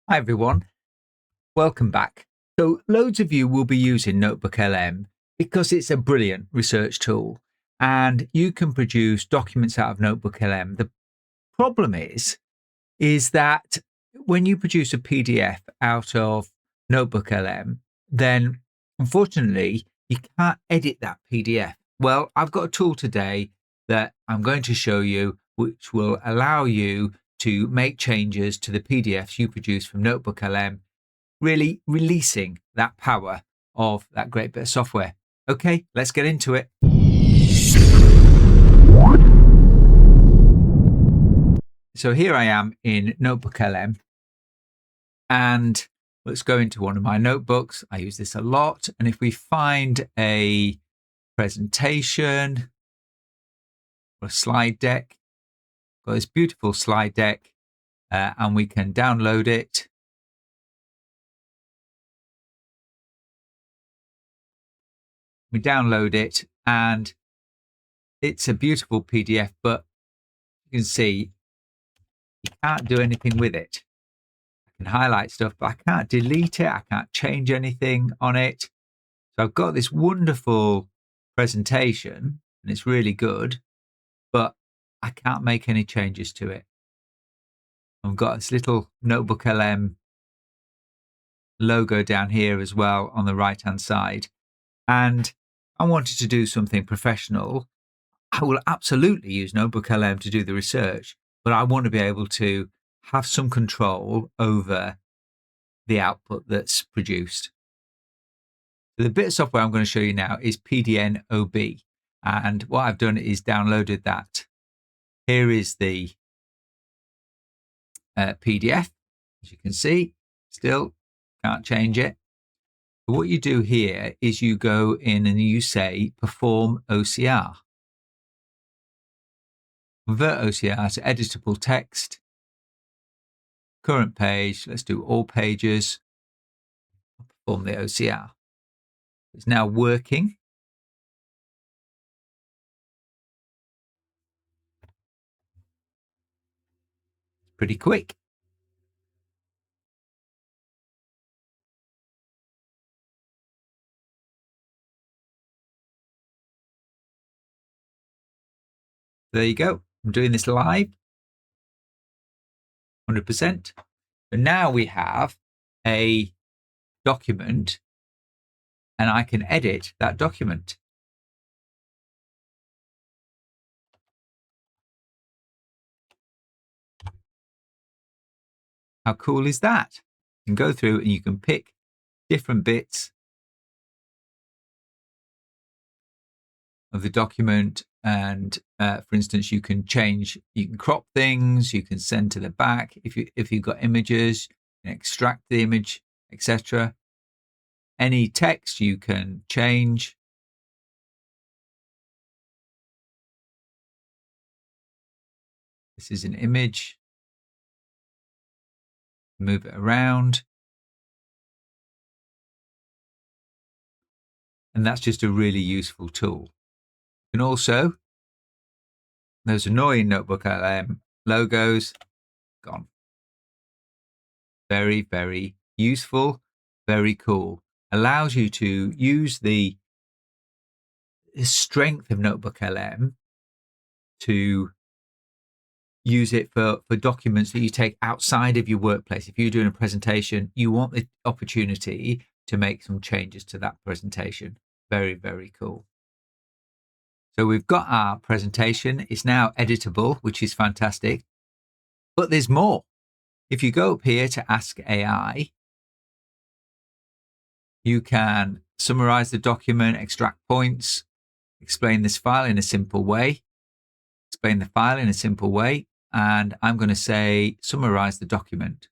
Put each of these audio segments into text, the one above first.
Hi everyone, welcome back. So loads of you will be using NotebookLM because it's a brilliant research tool and you can produce documents out of NotebookLM. The problem is that when you produce a PDF out of NotebookLM, then unfortunately you can't edit that PDF. Well, I've got a tool today that I'm going to show you which will allow you to make changes to the PDFs you produce from NotebookLM, really releasing that power of that great bit of software. Okay, let's get into it. So here I am in NotebookLM, and let's go into one of my notebooks. I use this a lot. And if we find a presentation or a slide deck, got this beautiful slide deck, and we can download it. We download it and it's a beautiful PDF, but you can see you can't do anything with it. I can highlight stuff, but I can't delete it. I can't change anything on it. So I've got this wonderful presentation and it's really good, but I can't make any changes to it. I've got this little NotebookLM logo down here as well on the right hand side. And I wanted to do something professional. I will absolutely use NotebookLM to do the research, but I want to be able to have some control over the output that's produced. So the bit of software I'm going to show you now is PDNob. And what I've done is downloaded that. Here is the PDF. As you can see, still can't change it. But what you do here is you go in and you say perform OCR. Convert OCR to editable text. Current page, let's do all pages. Perform the OCR. It's now working. It's pretty quick. There you go. I'm doing this live. 100%. But now we have a document and I can edit that document. How cool is that? You can go through and you can pick different bits of the document. And for instance, you can crop things, you can send to the back. If you've got images, you can extract the image, etc. Any text you can change. This is an image. Move it around. And that's just a really useful tool. You can also, those annoying NotebookLM logos, gone. Very, very useful, very cool. Allows you to use the strength of NotebookLM to use it for documents that you take outside of your workplace. If you're doing a presentation, you want the opportunity to make some changes to that presentation. Very, very cool. So we've got our presentation. It's now editable, which is fantastic. But there's more. If you go up here to Ask AI, you can summarize the document, extract points, explain this file in a simple way, explain the file in a simple way. And I'm going to say, summarize the document.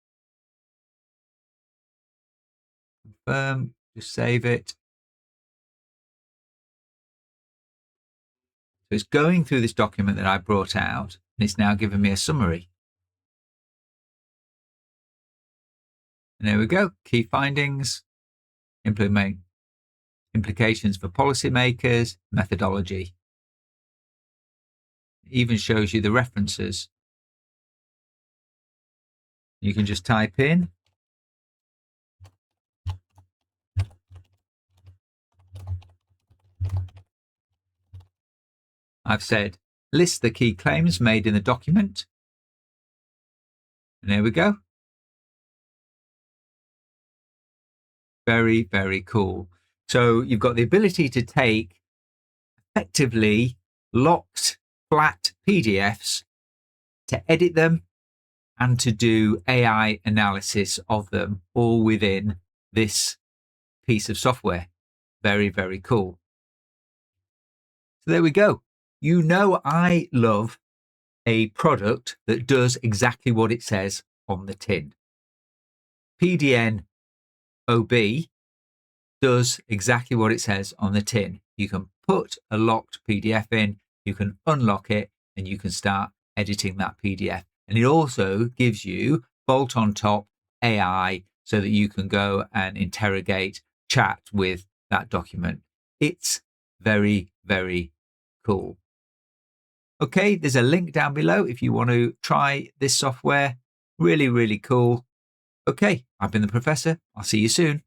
Confirm, just save it. So it's going through this document that I brought out, and it's now giving me a summary. And there we go. Key findings, implications for policymakers, methodology. It even shows you the references. You can just type in I've said list the key claims made in the document. And there we go. Very, very cool. So you've got the ability to take effectively locked, flat PDFs, to edit them and to do AI analysis of them all within this piece of software. Very, very cool. So there we go. You know, I love a product that does exactly what it says on the tin. PDNob does exactly what it says on the tin. You can put a locked PDF in, you can unlock it, and you can start editing that PDF. And it also gives you bolt on top AI so that you can go and interrogate, chat with that document. It's very, very cool. Okay, there's a link down below if you want to try this software. Really, really cool. Okay, I've been the Professor. I'll see you soon.